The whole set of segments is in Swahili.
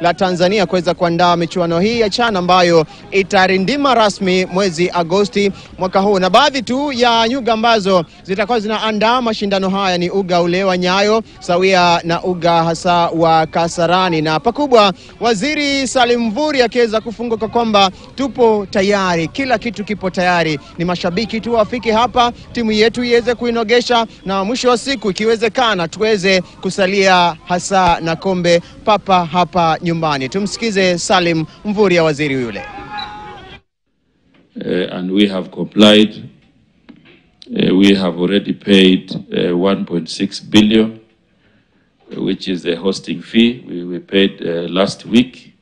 la Tanzania kuweza kuandaa michuano hii ya CHAN ambayo itarindima rasmi mwezi Agosti mwaka huu. Na baadhi tu ya nyuga ambazo zitakuwa zinaandaa mashindano haya ni uga ule wa Nyayo sawia na uga hasa wa Kasarani. Na pakubwa Waziri Salim Mvurya akiweza kufunguka kwamba tupo tayari, kila kitu kipo tayari, ni mashabiki tu wafike hapa, timu yetu iweze kuinogesha, na mwisho wa siku ikiwezekana tuweze kusalia hasa na kombe papa hapa nyumbani. Tumsikize Salim Mvurya, waziri yule. And we have complied. We have already paid 1.6 billion, which is the hosting fee we paid last week,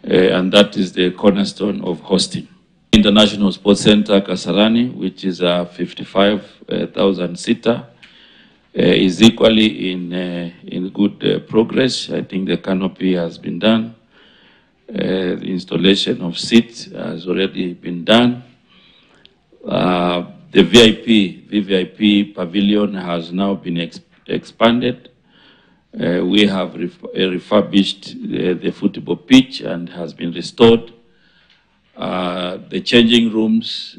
and that is the cornerstone of hosting. International Sports Center Kasarani, which is a 55,000 seater, is equally in good progress. I think the canopy has been done. The installation of seats has already been done. The VVIP pavilion has now been expanded. We have refurbished the football pitch and has been restored. The changing rooms,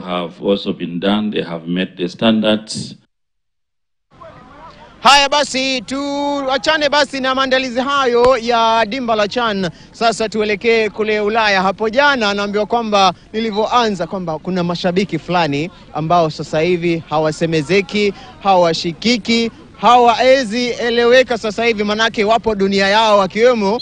have also been done. They have met the standards. Haya basi, tuachane basi na maandalizi hayo ya dimba la CHAN. Sasa tuelekee kule Ulaya. Hapo jana naambiwa kwamba nilivyoanza kwamba kuna mashabiki fulani ambao sasa hivi hawasemezeki, hawashikiki, hawaezi eleweka sasa hivi, manake wapo dunia yao, wakiwemo